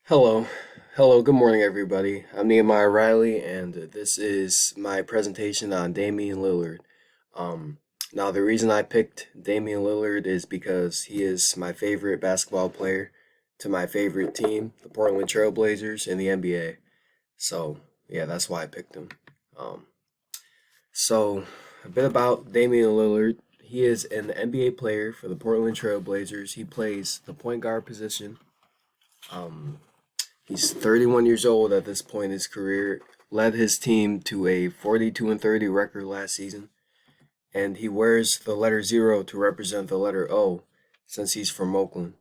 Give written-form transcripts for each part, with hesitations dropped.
Hello. Hello, good morning, everybody. I'm Nehemiah Riley, and this is my presentation on Damian Lillard. Um, Now, the reason I picked Damian Lillard is because he is my favorite basketball player to my favorite team, the Portland Trail Blazers, in the NBA. So, yeah, that's why I picked him. Um, a bit about Damian Lillard. He is an NBA player for the Portland Trail Blazers. He plays the point guard position. Um, He's 31 years old at this point in his career, led his team to a 42 and 30 record last season, and he wears the letter 0 to represent the letter O since he's from Oakland.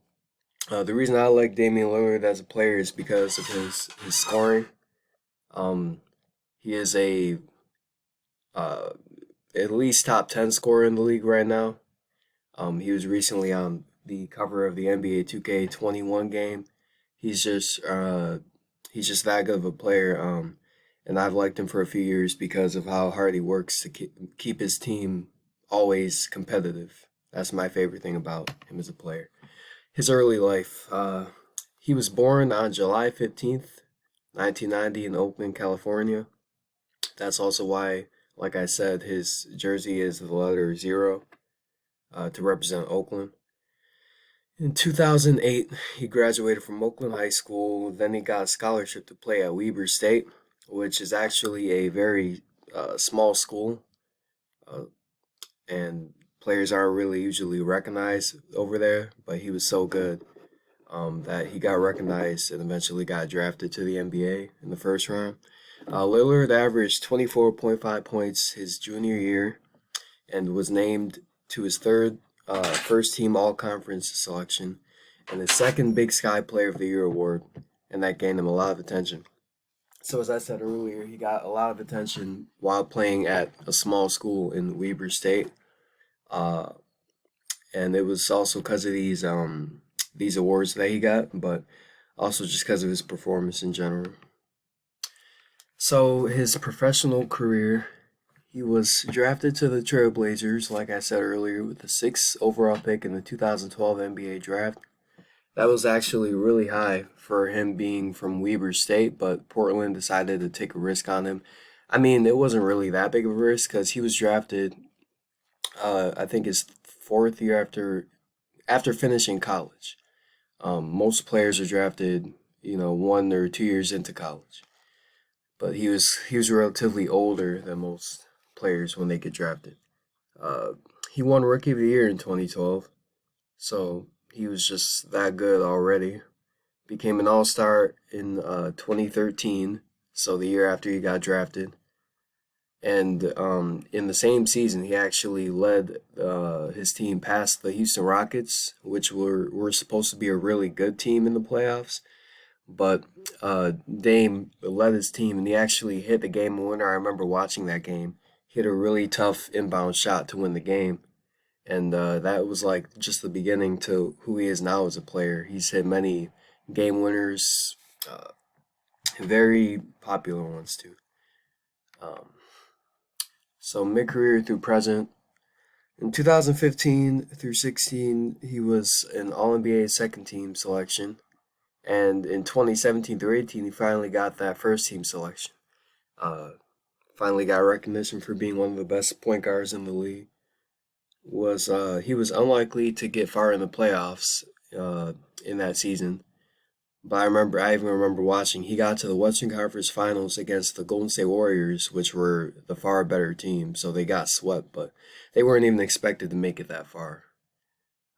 The reason I like Damian Lillard as a player is because of his scoring. Um, he is a uh, at least top 10 scorer in the league right now. He was recently on the cover of the NBA 2K21 game. He's just uh, he's just that good of a player. And I've liked him for a few years because of how hard he works to keep his team always competitive. That's my favorite thing about him as a player. His early life. He was born on July 15th, 1990 in Oakland, California. That's also why, like I said, his jersey is the letter 0 to represent Oakland. In 2008, he graduated from Oakland High School. Then he got a scholarship to play at Weber State, which is actually a very small school, uh, and players aren't really usually recognized over there. But he was so good that he got recognized and eventually got drafted to the NBA in the first round. Lillard averaged 24.5 points his junior year and was named to his third first team all conference selection and his second Big Sky Player of the Year award, and that gained him a lot of attention. So, as I said earlier, he got a lot of attention while playing at a small school in Weber State, uh, and it was also because of these awards that he got, but also just because of his performance in general. So, his professional career, he was drafted to the Trailblazers, like I said earlier, with the sixth overall pick in the 2012 NBA draft. That was actually really high for him being from Weber State, but Portland decided to take a risk on him. I mean, it wasn't really that big of a risk because he was drafted, I think, his fourth year after finishing college. Most players are drafted, 1 or 2 years into college, but he was relatively older than most players when they get drafted. Uh, he won Rookie of the Year in 2012, so he was just that good already. Became an All Star in 2013, so the year after he got drafted. And in the same season, he actually led his team past the Houston Rockets, which were supposed to be a really good team in the playoffs. But Dame led his team, and he actually hit the game winner. I remember watching that game. He hit a really tough inbound shot to win the game, and that was like just the beginning to who he is now as a player. He's hit many game winners, uh, very popular ones too. Um, so mid-career through present. In 2015 through 16, he was an All-NBA second team selection. And in 2017 through 18, he finally got that first team selection. Uh, Finally got recognition for being one of the best point guards in the league. He was unlikely to get far in the playoffs uh, in that season. But I even remember watching. He got to the Western Conference Finals against the Golden State Warriors, which were the far better team. So they got swept, but they weren't even expected to make it that far.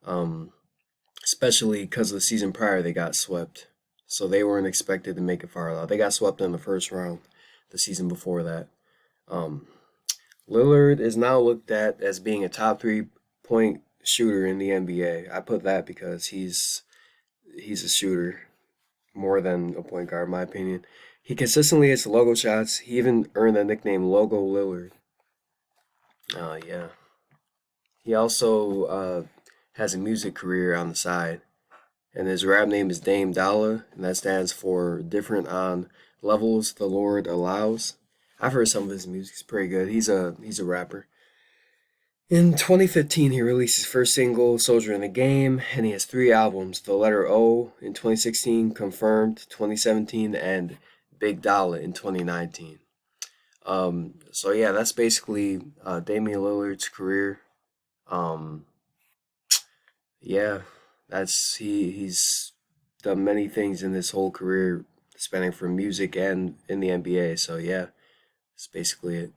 Um, Especially because the season prior they got swept, so they weren't expected to make it far out. They got swept in the first round the season before that. Um, Lillard is now looked at as being a top 3 point shooter in the NBA. I put that because he's a shooter more than a point guard, in my opinion. He consistently hits logo shots. He even earned the nickname Logo Lillard. Yeah. He also has a music career on the side, and his rap name is Dame Dollar, and that stands for Different on Levels the Lord Allows. I've heard some of his music; it's pretty good. He's a rapper. In 2015, he released his first single, Soldier in the Game, and he has three albums: The Letter O in 2016, Confirmed 2017, and Big Dollar in 2019. So yeah, that's basically Damian Lillard's career. Um, yeah, he's done many things in this whole career, spanning from music and in the NBA. So yeah, that's basically it.